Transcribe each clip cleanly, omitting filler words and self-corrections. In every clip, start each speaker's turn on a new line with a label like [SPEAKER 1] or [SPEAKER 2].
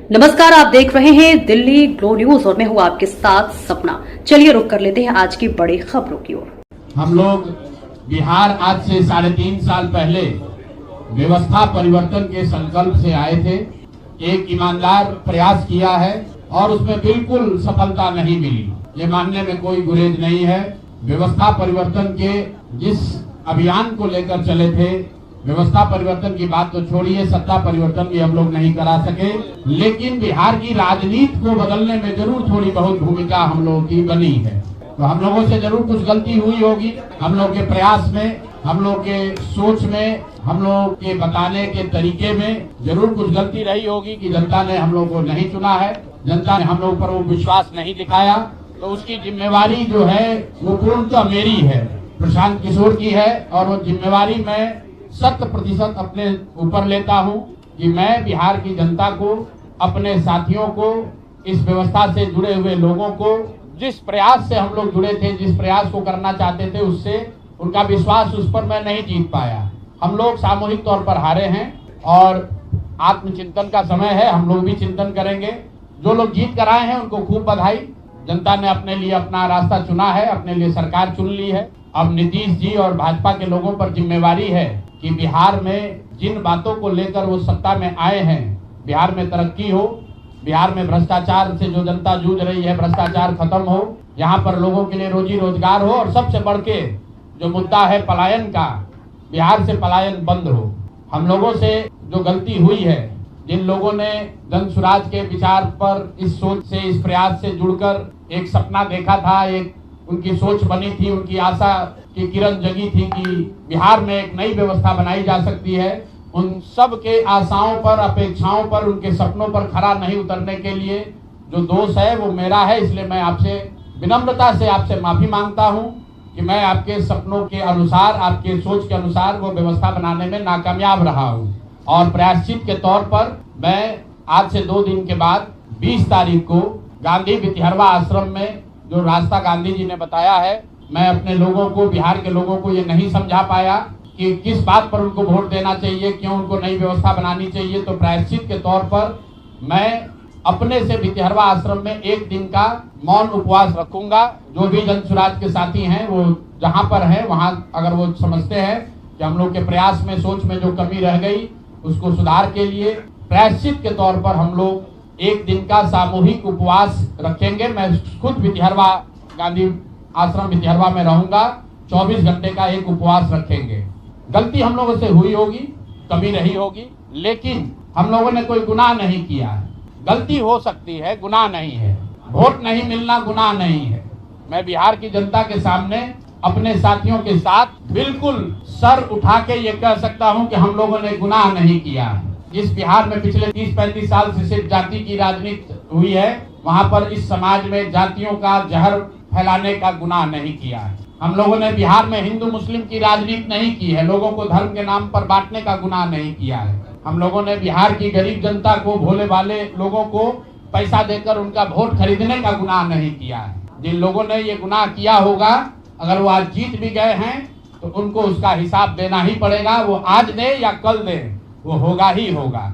[SPEAKER 1] नमस्कार, आप देख रहे हैं दिल्ली ग्लो न्यूज और मैं हूं आपके साथ सपना। चलिए रुक कर लेते हैं आज की बड़ी खबरों की ओर।
[SPEAKER 2] हम लोग बिहार आज से 3.5 साल पहले व्यवस्था परिवर्तन के संकल्प से आए थे। एक ईमानदार प्रयास किया है और उसमें बिल्कुल सफलता नहीं मिली, ये मानने में कोई गुरेज नहीं है। व्यवस्था परिवर्तन के जिस अभियान को लेकर चले थे, व्यवस्था परिवर्तन की बात तो छोड़िए, सत्ता परिवर्तन भी हम लोग नहीं करा सके, लेकिन बिहार की राजनीति को बदलने में जरूर थोड़ी बहुत भूमिका हम लोगों की बनी है। तो हम लोगों से जरूर कुछ गलती हुई होगी, हम लोग के प्रयास में, हम लोग के सोच में, हम लोग के बताने के तरीके में जरूर कुछ गलती रही होगी कि जनता ने हम लोग को नहीं चुना है, जनता ने हम लोग पर वो विश्वास नहीं दिखाया। तो उसकी जिम्मेवारी जो है वो पूर्णतः मेरी है, प्रशांत किशोर की है, और वो जिम्मेवारी मैं 100% अपने ऊपर लेता हूं कि मैं बिहार की जनता को, अपने साथियों को, इस व्यवस्था से जुड़े हुए लोगों को, जिस प्रयास से हम लोग जुड़े थे, जिस प्रयास को करना चाहते थे, उससे उनका विश्वास उस पर मैं नहीं जीत पाया। हम लोग सामूहिक तौर पर हारे हैं और आत्मचिंतन का समय है, हम लोग भी चिंतन करेंगे। जो लोग जीत कर आए हैं उनको खूब बधाई। जनता ने अपने लिए अपना रास्ता चुना है, अपने लिए सरकार चुन ली है। अब नीतीश जी और भाजपा के लोगों पर जिम्मेवारी है कि बिहार में जिन बातों को लेकर वो सत्ता में आए हैं, बिहार में तरक्की हो, बिहार में भ्रष्टाचार से जो जनता जूझ रही है, भ्रष्टाचार खत्म हो, यहाँ पर लोगों के लिए रोजी रोजगार हो, और सबसे बढ़ के जो मुद्दा है पलायन का, बिहार से पलायन बंद हो। हम लोगों से जो गलती हुई है, जिन लोगों ने जन स्वराज के विचार पर, इस सोच से, इस प्रयास से जुड़कर एक सपना देखा था, एक उनकी सोच बनी थी, उनकी आशा की किरण जगी थी कि बिहार में एक नई व्यवस्था बनाई जा सकती है, उन सब के आशाओं पर, अपेक्षाओं पर, उनके सपनों पर खरा नहीं उतरने के लिए जो दोष है वो मेरा है। इसलिए मैं आपसे विनम्रता से आपसे माफी मांगता हूं कि मैं आपके सपनों के अनुसार, आपके सोच के अनुसार वो व्यवस्था बनाने में नाकामयाब रहा हूं। और प्रायश्चित के तौर पर मैं आज से 2 दिन के बाद 20 तारीख को गांधी वितिहरवा आश्रम में, जो रास्ता गांधी जी ने बताया है, मैं अपने लोगों को, बिहार के लोगों को ये नहीं समझा पाया कि किस बात पर उनको वोट देना चाहिए, क्यों उनको नई व्यवस्था बनानी चाहिए। तो प्रायश्चित के तौर पर मैं अपने से वितिहरवा आश्रम में 1 दिन का मौन उपवास रखूंगा। जो भी जन स्वराज के साथी हैं वो जहां पर हैं वहां, अगर वो समझते हैं कि हम लोग के प्रयास में, सोच में जो कमी रह गई, उसको सुधार के लिए प्रायश्चित के तौर पर हम लोग 1 दिन का सामूहिक उपवास रखेंगे। मैं खुद वितिहरवा, गांधी आश्रम वितिहरवा में रहूंगा, 24 घंटे का एक उपवास रखेंगे। गलती हम लोगों से हुई होगी, कमी रही होगी, लेकिन हम लोगों ने कोई गुनाह नहीं किया है। गलती हो सकती है, गुनाह नहीं है। वोट नहीं मिलना गुनाह नहीं है। मैं बिहार की जनता के सामने अपने साथियों के साथ बिल्कुल सर उठा के ये कह सकता हूं कि हम लोगों ने गुनाह नहीं किया। जिस बिहार में पिछले 30-35 साल से सिर्फ जाति की राजनीति हुई है, वहां पर इस समाज में जातियों का जहर फैलाने का गुनाह नहीं किया है। हम लोगों ने बिहार में हिंदू मुस्लिम की राजनीति नहीं की है, लोगों को धर्म के नाम पर बांटने का गुनाह नहीं किया है। हम लोगों ने बिहार की गरीब जनता को, भोले वाले लोगों को पैसा देकर उनका वोट खरीदने का गुनाह नहीं किया है। जिन लोगों ने ये गुनाह किया होगा, अगर वो आज जीत भी गए हैं तो उनको उसका हिसाब देना ही पड़ेगा। वो आज दे या कल दे, वो होगा ही होगा।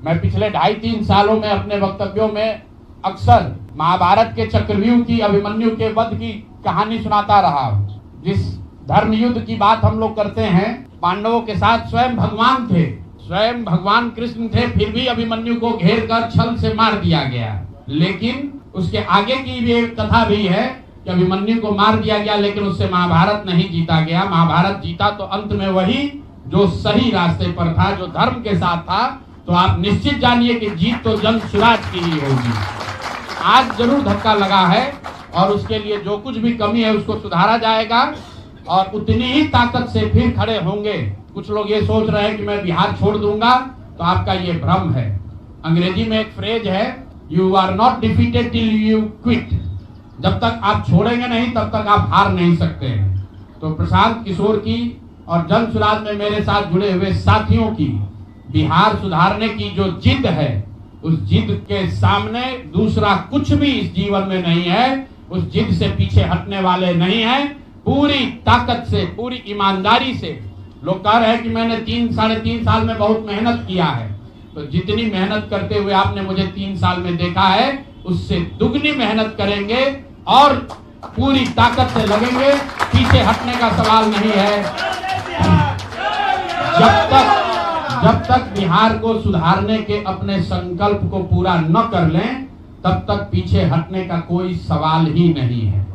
[SPEAKER 2] मैं पिछले 2.5-3 सालों में अपने वक्तव्यों में अक्सर महाभारत के चक्रव्यूह की, अभिमन्यु के वध की कहानी सुनाता रहा हूं। जिस धर्म युद्ध की बात हम लोग करते हैं, पांडवों के साथ स्वयं भगवान थे, स्वयं भगवान कृष्ण थे, फिर भी अभिमन्यु को घेर कर छल से मार दिया गया। लेकिन उसके आगे की भी एक कथा भी है कि अभिमन्यु को मार दिया गया, लेकिन उससे महाभारत नहीं जीता गया। महाभारत जीता तो अंत में वही जो सही रास्ते पर था, जो धर्म के साथ था। तो आप निश्चित जानिए कि जीत तो जन स्वराज की ही होगी। आज जरूर धक्का लगा है और उसके लिए जो कुछ भी कमी है उसको सुधारा जाएगा और उतनी ही ताकत से फिर खड़े होंगे। कुछ लोग ये सोच रहे हैं कि मैं बिहार छोड़ दूंगा, तो आपका ये भ्रम है। अंग्रेजी में एक फ्रेज है, you are not defeated till you quit. जब तक आप छोड़ेंगे नहीं तब तक आप हार नहीं सकते हैं। तो प्रशांत किशोर की और जन स्वराज में मेरे साथ जुड़े हुए साथियों की बिहार सुधारने की जो जिद है, उस जिद के सामने दूसरा कुछ भी इस जीवन में नहीं है। उस जिद से पीछे हटने वाले नहीं है। पूरी ताकत से, पूरी ईमानदारी से। लोग कह रहे हैं कि मैंने 3-3.5 साल में बहुत मेहनत किया है, तो जितनी मेहनत करते हुए आपने मुझे 3 साल में देखा है, उससे दुगनी मेहनत करेंगे और पूरी ताकत से लगेंगे। पीछे हटने का सवाल नहीं है। जब तक बिहार को सुधारने के अपने संकल्प को पूरा न कर लें, तब तक पीछे हटने का कोई सवाल ही नहीं है।